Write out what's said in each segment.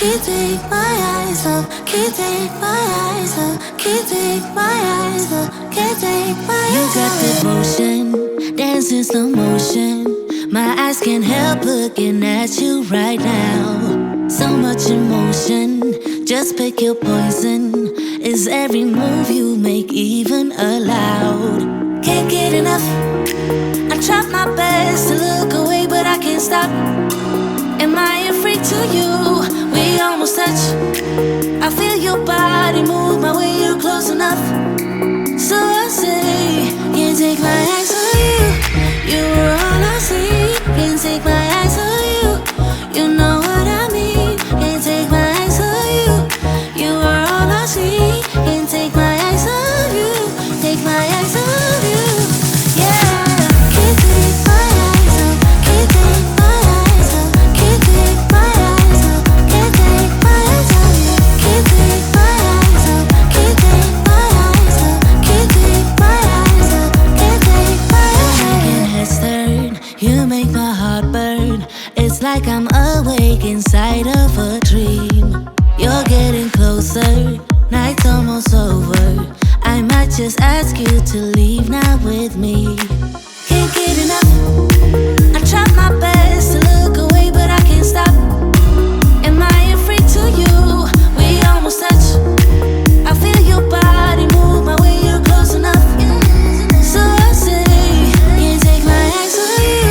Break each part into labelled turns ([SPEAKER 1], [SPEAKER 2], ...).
[SPEAKER 1] can't take my eyes off, can't take my eyes off, can't take my eyes off, can't take my eyes off. You got devotion, dance in slow motion. My eyes can't help looking at you right now. So much emotion, just pick your poison. Is every move you make even allowed? Can't get enough. I try my best to look away, but I can't stop. Am I a freak to you? We almost touch. I feel your body move my way, you're close enough. So I say, can't take my eyes on you. You were all I see. Can't take my eyes on you. You know what I mean. Can't take my eyes on you. You were all I see. Can't take my eyes on you. Take my eyes on you. Yeah. Can't take my eyes off. Can't take my eyes off. Can't take my eyes off. Can't take my eyes off you. Can't take my eyes off. Can't take my eyes off. Can't take my eyes off. Can't take my eyes off. Your head's turned. You make my heart burn. It's like I'm awake inside of a dream. You're getting closer. Night's almost over. I might just ask you to leave now with me. Can't get enough. I try my best to look away, but I can't stop. Am I a freak to you? We almost touch. I feel your body move my way, you're close enough. So I say, can't take my eyes on you.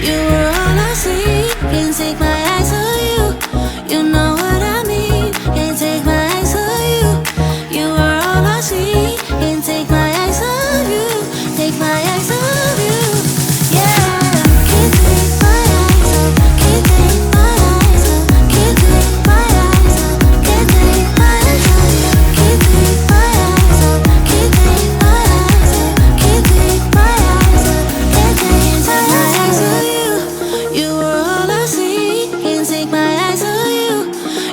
[SPEAKER 1] You were all I see. Can't take my eyes on you. You know what I mean. Can't take my eyes on you. You were all I see. Can't take my eyes on you. Take my eyes on you. Yeah. Can't take my eyes off. Can't take my eyes off. Can't take my eyes off. Can't take my eyes off you. Can't take my eyes off. Can't take my eyes off. Can't take my eyes off. Can't take my eyes on you. You were all I see. Can't take my eyes on you.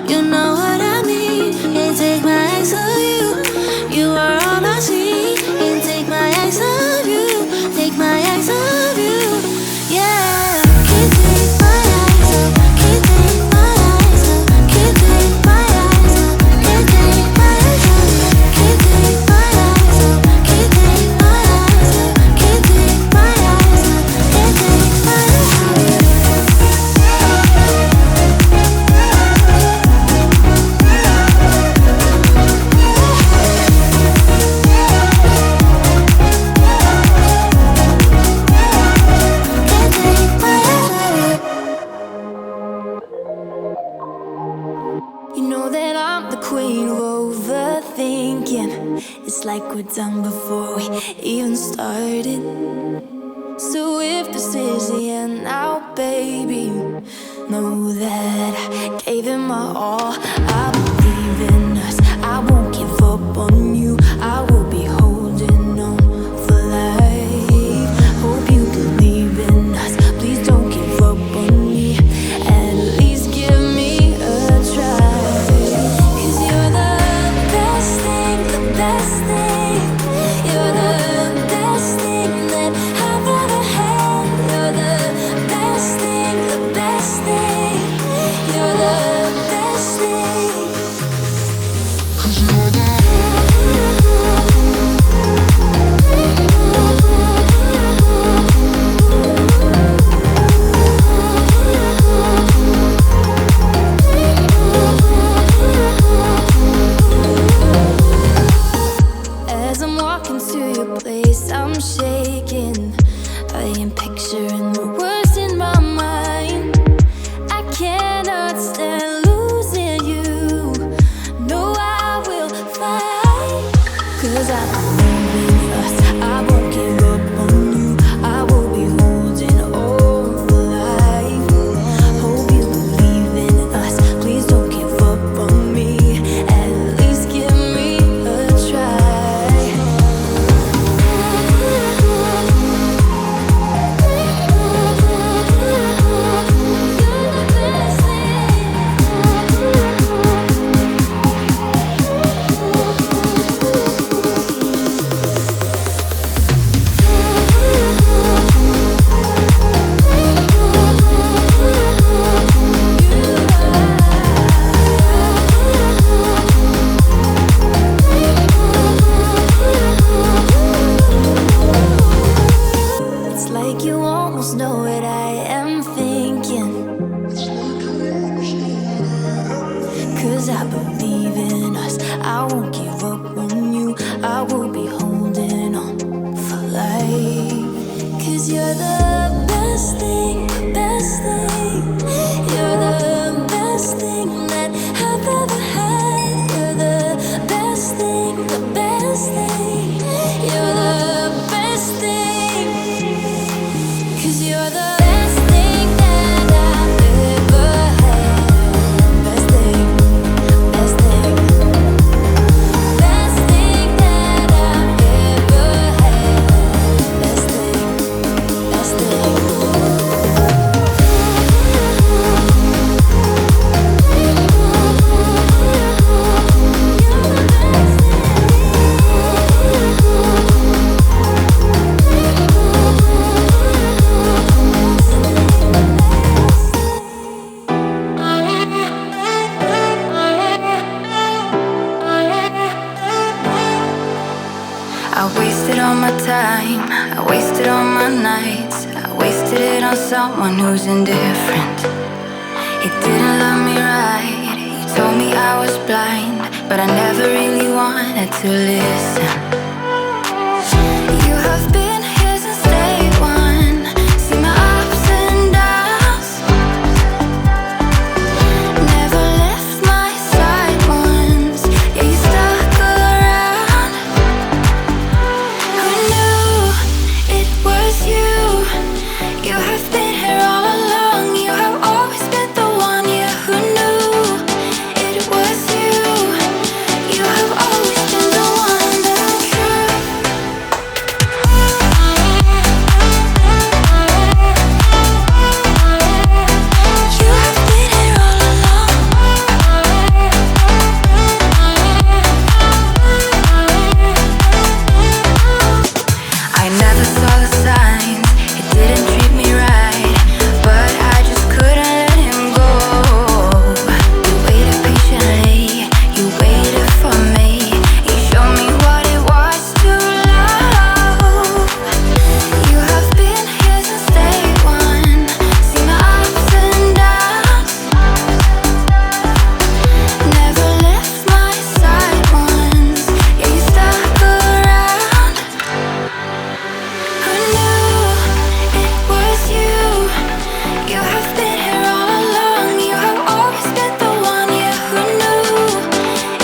[SPEAKER 1] You know what I mean. Can't take my eyes on you. You are all I see. Can't take my eyes off you. Take my eyes off you. Yeah. Can't take my eyes off. Can't take my eyes off. Can't take my eyes off. Can't take my eyes off you. Can't take my eyes off. Can't take my eyes off. Can't take my eyes off. Can't take my eyes off you.
[SPEAKER 2] You know that I'm the queen of overthinking. It's like we're done before we even started. So if this is the end now, baby, know that I gave it my all. I believe in us. I won't give up on you. I will be holding on for life. Hope you believe in us. Please don't give up on me. At least give me a try. 'Cause you're the best thing, the best thing. You're the best thing that I've ever had. You're the best thing, the best thing. You're the best thing. 'cause I believe in us. I won't give up on you. I will be holding on for life. 'Cause you're the best thing, best thing. You're the best thing that I've ever had. You're the best thing, the best thing. You're the best thing. 'Cause you're the best thing that I've ever had. Best thing, best thing. Best thing that I've ever had. Best thing, best thing. I wasted all my time, I wasted all my nights, I wasted it on someone who's indifferent. He didn't love me right, he told me I was blind, but I never really wanted to listen. You have been here since day one, seen my ups and downs, never left my side once, yeah you stuck around. Who knew it was you? You have been here all along, you have always been the one, yeah who knew it was you? You have always been the one, that's the truth. You have been here all along. I never saw the signs, he didn't treat me right, but I just couldn't let him go. You waited patiently, you waited for me, you showed me what it was to love. You have been here since day one, seen my ups and downs, never left my side once, yeah you stuck around. Who knew it was you? You have been here all along, you have always been the one, yeah who knew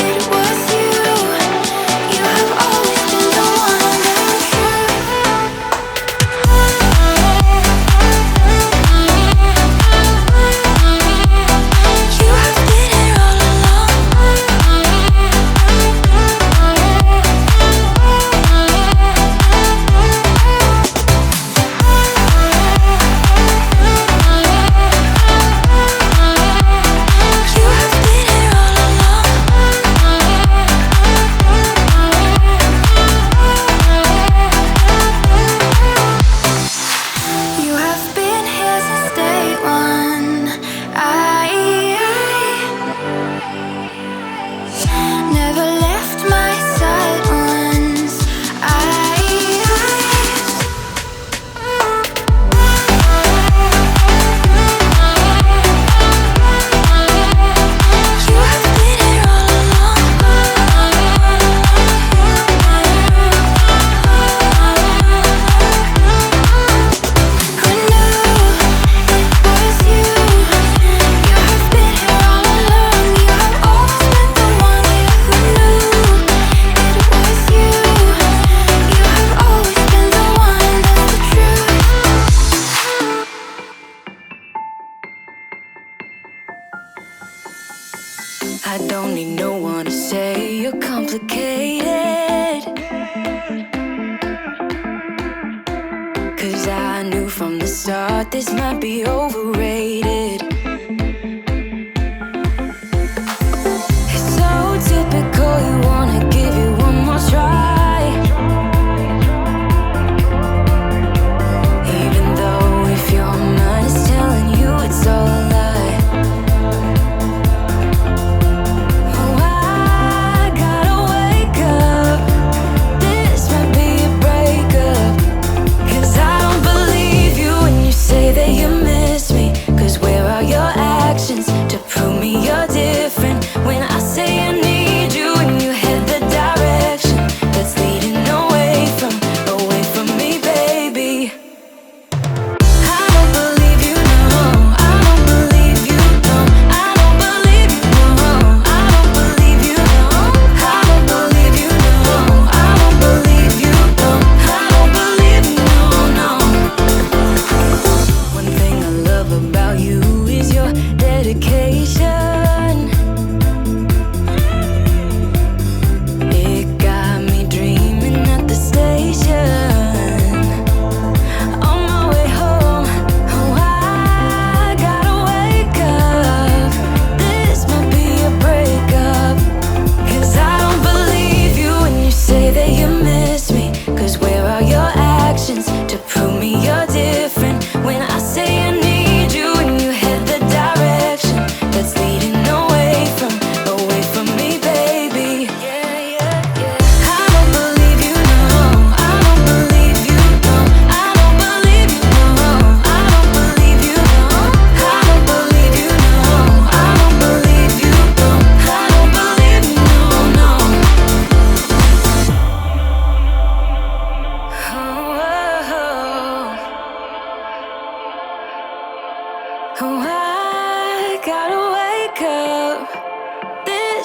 [SPEAKER 2] it was you? You have always been the one, that's the truth. You have been here all along. You have been here all along. You have been here since day one. I never left my side once. You have been here all along. Who knew it was you? You have been here all along. You have always been the one, yeah who knew it was you? You have always been the one, that's the truth. I don't need no one to say you're complicated, 'cause I knew from the start this might be overrated. It's so typical, you wanna give it one more try, even though if your mind is telling you it's all a lie. Oh, I gotta wake up, this might be a breakup, 'cause I don't believe you when you say that you miss me, 'cause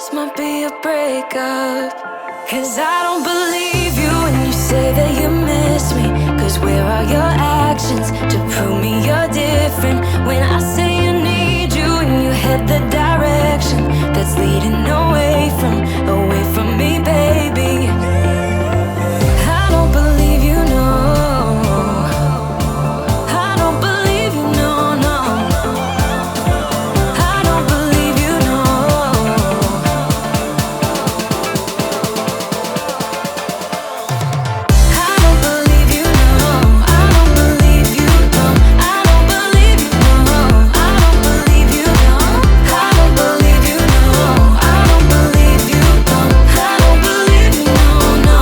[SPEAKER 2] this might be a breakup. Cause I don't believe you when you say that you miss me. Cause where are your actions to prove me you're different? When I say I need you and you head the direction that's leading away from me, baby. I don't believe you, no. I don't believe you, no, no. I don't believe you, no. I don't believe you, no. I don't believe you, no. I don't believe you, no. I don't believe you, no. I don't believe you, no. I don't believe you, no. I don't believe you, no, no.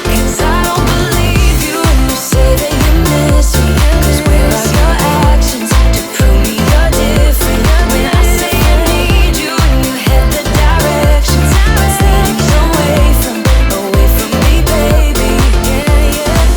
[SPEAKER 2] 'Cause I don't believe you when you say that you miss me. 'Cause where are your actions to prove me you're different? When I say I need you and you head the directions that's leading away from me, baby. Yeah, yeah, yeah.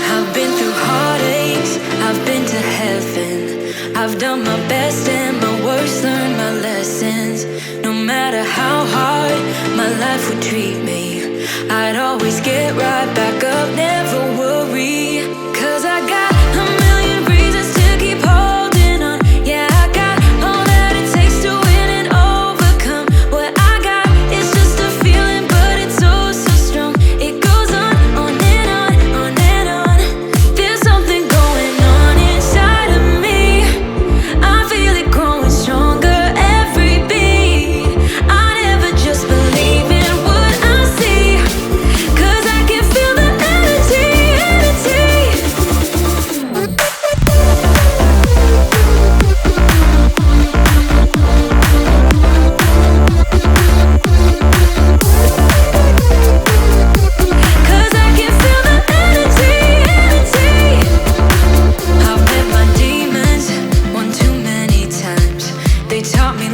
[SPEAKER 2] I've been through heartaches, I've been to heaven. I've done my best and my worst, learned my lessons. No matter how hard my life would treat me, I'd always get right back up, never worry. 'Cause I got a million reasons to keep holding on. Yeah, I got all that it takes to win and overcome. What I got is just a feeling, but it's oh so strong. It goes on and on, on and on. There's something going on inside of me. I feel it growing stronger every beat. I never just believe in what I see. 'Cause I can feel the energy, energy. Cause I can feel the energy, energy. I've met my demons one too many times. They taught me